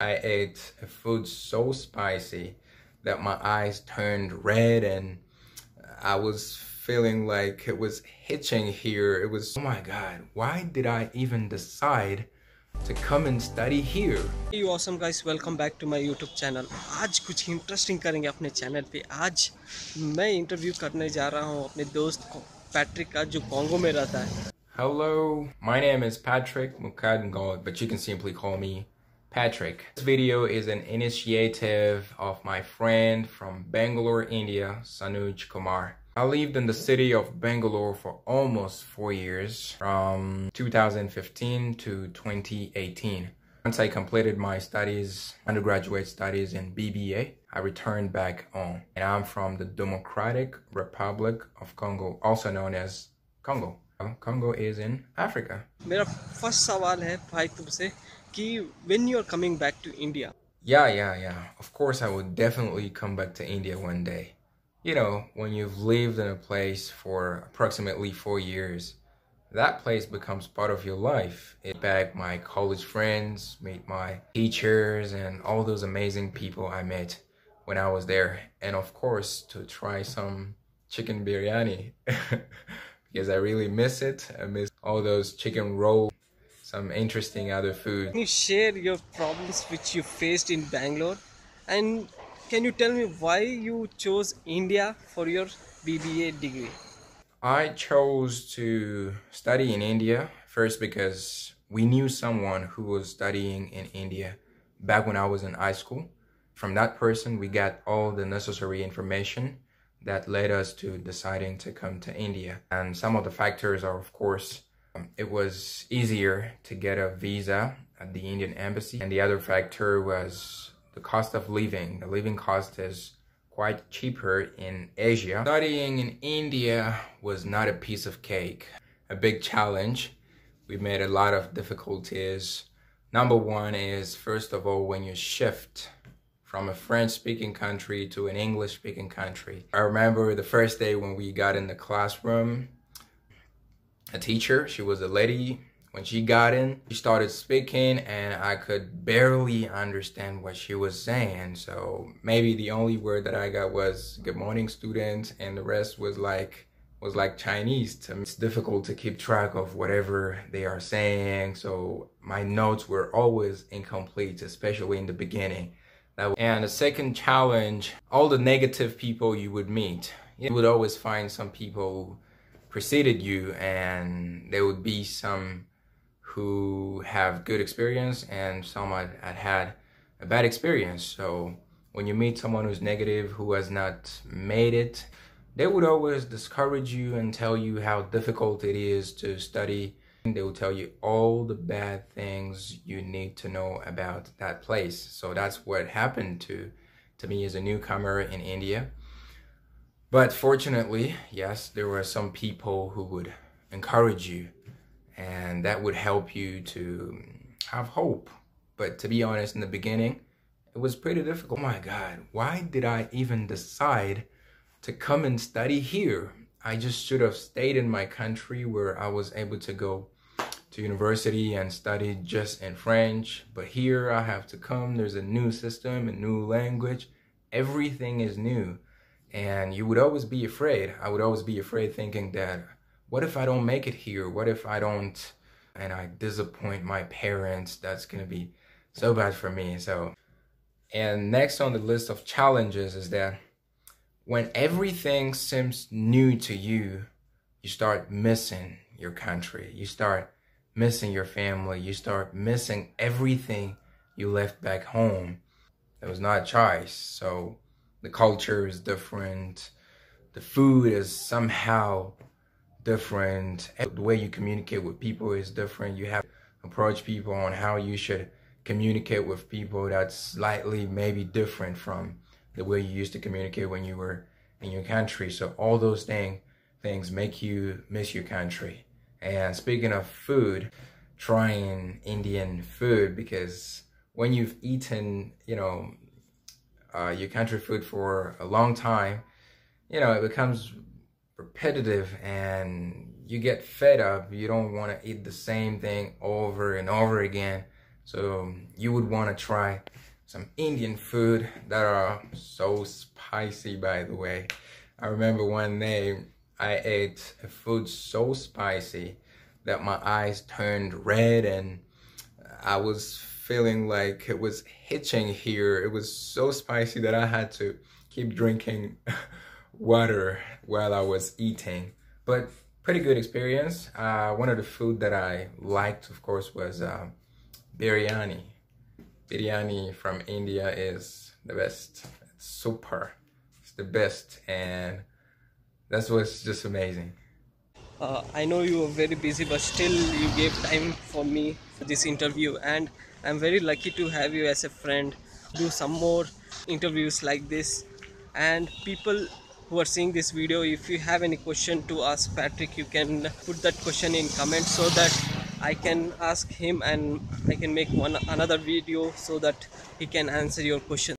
I ate a food so spicy that my eyes turned red and I was feeling like it was hitching here. It was, oh my God, why did I even decide to come and study here? Hey awesome guys, welcome back to my YouTube channel। आज कुछ interesting करेंगे अपने channel पे। आज मैं interview करने जा रहा हूँ अपने दोस्त को पैट्रिक का, जो कॉन्गो में रहता है। Hello, my name is Patrick Mukadngol, but you can simply call me Patrick. This video is an initiative of my friend from Bangalore, India, Sanoj Kumar. I lived in the city of Bangalore for almost 4 years, from 2015 to 2018. Once I completed my studies, undergraduate studies in BBA, I returned back home. And I'm from the Democratic Republic of Congo, also known as Congo. Congo is in Africa. मेरा first सवाल है भाई तुमसे कि when you are coming back to India? Yeah. Of course, I would definitely come back to India one day. You know, when you've lived in a place for approximately 4 years, that place becomes part of your life. It back my college friends, meet my teachers, and all those amazing people I met when I was there. And of course, to try some chicken biryani. Because I really miss it. I miss all those chicken rolls, some interesting other food. Can you share your problems which you faced in Bangalore, and can you tell me why you chose India for your BBA degree? I chose to study in India first because we knew someone who was studying in India back when I was in high school. From that person, we got all the necessary information that led us to deciding to come to India. And some of the factors are, of course, it was easier to get a visa at the Indian embassy. And the other factor was the cost of living. The living cost is quite cheaper in Asia. Studying in India was not a piece of cake. A big challenge. We made a lot of difficulties. Number one is, first of all, when you shift from a French-speaking country to an English-speaking country. I remember the first day when we got in the classroom, a teacher, she was a lady, when she got in, she started speaking and I could barely understand what she was saying. So maybe the only word that I got was "good morning, students," and the rest was like Chinese to me. It's difficult to keep track of whatever they are saying. So my notes were always incomplete, especially in the beginning. And the second challenge, all the negative people you would meet. You would always find some people who preceded you, and there would be some who have good experience and some had a bad experience. So when you meet someone who's negative, who has not made it, they would always discourage you and tell you how difficult it is to study. They will tell you all the bad things you need to know about that place. So that's what happened to me as a newcomer in India. But fortunately, yes, there were some people who would encourage you, and that would help you to have hope. But to be honest, in the beginning, it was pretty difficult. Oh my God, why did I even decide to come and study here? I just should have stayed in my country where I was able to go to university and study just in French. But here I have to come. There's a new system, a new language. Everything is new. And you would always be afraid. I would always be afraid, thinking that, what if I don't make it here? What if I don't, and I disappoint my parents? That's gonna be so bad for me. So, and next on the list of challenges is that when everything seems new to you, you start missing your country. You start missing your family. You start missing everything you left back home. It was not a choice. So the culture is different. The food is somehow different. The way you communicate with people is different. You have to approach people on how you should communicate with people that's slightly maybe different from the way you used to communicate when you were in your country. So all those things make you miss your country. And speaking of food, trying Indian food, because when you've eaten, your country food for a long time, it becomes repetitive and you get fed up. You don't want to eat the same thing over and over again. So you would want to try some Indian food that are so spicy, by the way. I remember one day I ate a food so spicy that my eyes turned red and I was feeling like it was hitching here. It was so spicy that I had to keep drinking water while I was eating. But pretty good experience. One of the food that I liked, of course, was biryani. Biryani from India is the best. It's super. It's the best, and that's what's just amazing. I know you are very busy, but still you gave time for me for this interview, and I'm very lucky to have you as a friend. Do some more interviews like this, and people who are seeing this video, if you have any question to ask Patrick, you can put that question in comment so that I can ask him and I can make one another video so that he can answer your question.